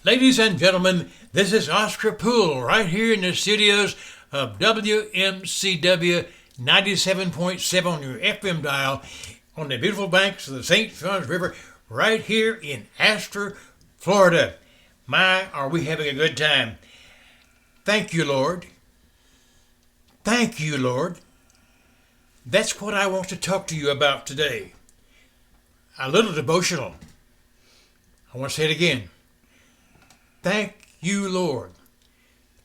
Ladies and gentlemen, this is Oscar Poole right here in the studios of WMCW 97.7 on your FM dial on the beautiful banks of the St. Johns River right here in Astor, Florida. My, are we having a good time. Thank you, Lord. Thank you, Lord. That's what I want to talk to you about today. A little devotional. I want to say it again. Thank you, Lord.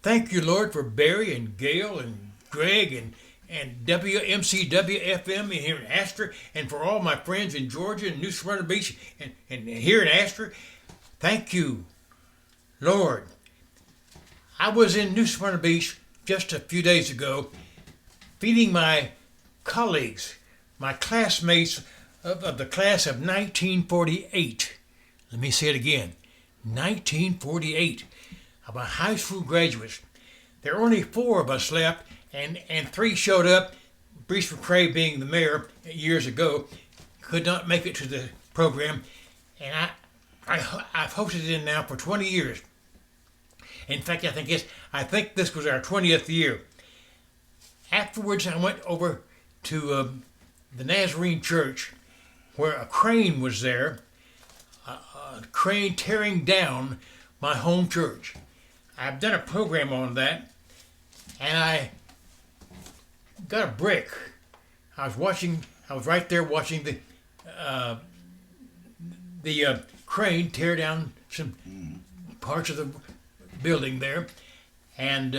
Thank you, Lord, for Barry and Gail and Greg and WMCW FM here in Astor, and for all my friends in Georgia and New Smyrna Beach and here in Astor. Thank you, Lord. I was in New Smyrna Beach just a few days ago feeding my colleagues, my classmates of the class of 1948. Let me say it again. 1948. About high school graduates. There are only 4 of us left, and 3 showed up. Bruce McCrae, being the mayor years ago, could not make it to the program, and I've hosted it now for 20 years. In fact, I think this was our 20th year. Afterwards, I went over to the Nazarene Church, where a crane was there, a crane tearing down my home church. I've done a program on that, and I got a brick. I was right there watching the crane tear down some parts of the building there, and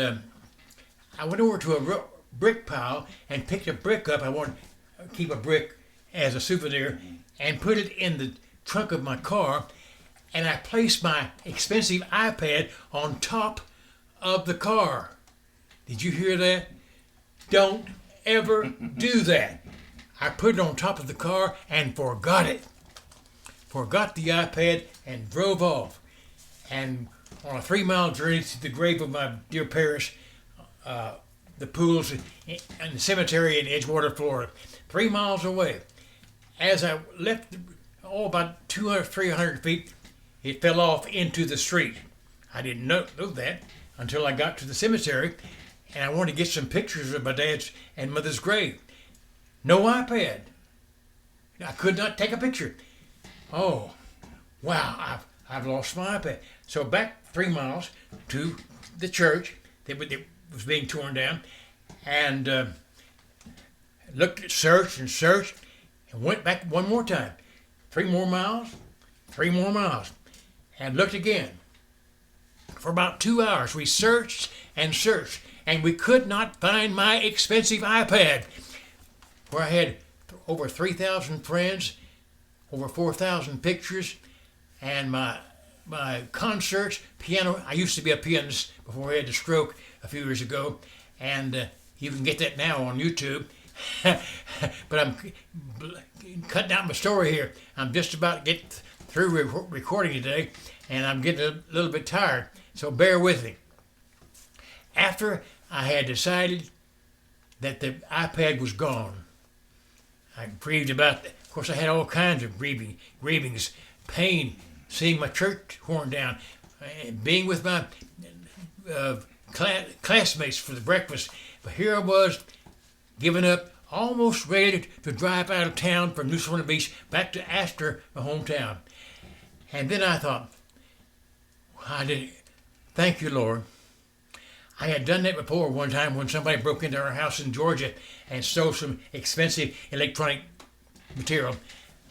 I went over to a brick pile and picked a brick up. I wanted to keep a brick as a souvenir and put it in the trunk of my car, and I placed my expensive iPad on top of the car. Did you hear that? Don't ever do that. I put it on top of the car and forgot it. Forgot the iPad and drove off. And on a 3-mile journey to the grave of my dear parents, the Pooles in the cemetery in Edgewater, Florida, 3 miles away. As I left, about 200, 300 feet, it fell off into the street. I didn't know that until I got to the cemetery, and I wanted to get some pictures of my dad's and mother's grave. No iPad. I could not take a picture. Oh, wow, I've lost my iPad. So back 3 miles to the church that was being torn down, and searched, and went back one more time. 3 more miles, and looked again. For about 2 hours, we searched, and we could not find my expensive iPad, where I had over 3,000 friends, over 4,000 pictures, and my concerts, piano. I used to be a pianist before I had the stroke a few years ago, and you can get that now on YouTube. But I'm cutting out my story here. I'm just about to get through recording today, and I'm getting a little bit tired, so bear with me. After I had decided that the iPad was gone, I grieved about that. Of course, I had all kinds of grievings, pain, seeing my church torn down, being with my classmates for the breakfast. But here I was, giving up, almost ready to drive out of town from New Smyrna Beach back to Astor, my hometown. And then I thought, thank you, Lord. I had done that before one time when somebody broke into our house in Georgia and stole some expensive electronic material.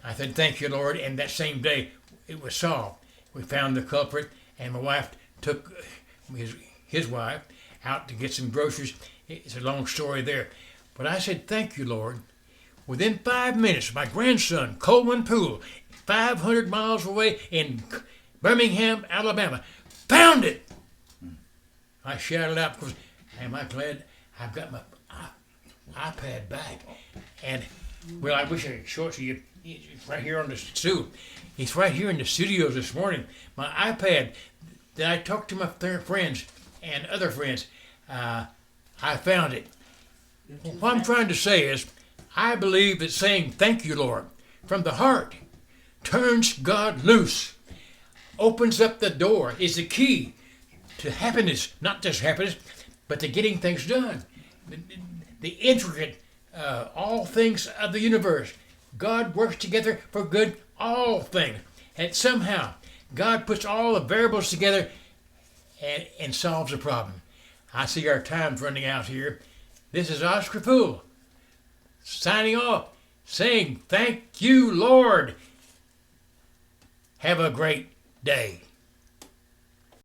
I said, thank you, Lord, and that same day it was solved. We found the culprit, and my wife took his wife out to get some groceries. It's a long story there. But I said, thank you, Lord. Within 5 minutes, my grandson, Coleman Poole, 500 miles away in Birmingham, Alabama, found it. I shouted out because, am I glad I've got my iPad back. And, well, I wish I could show it to you. It's right here on the stool. It's right here in the studios this morning. My iPad that I talked to my friends and other friends, I found it. What I'm trying to say is, I believe that saying thank you, Lord, from the heart turns God loose. opens up the door, is the key to happiness, not just happiness, but to getting things done. The intricate, all things of the universe. God works together for good, all things. And somehow, God puts all the variables together and solves the problem. I see our time's running out here. This is Oscar Poole, signing off, saying, thank you, Lord. Have a great day.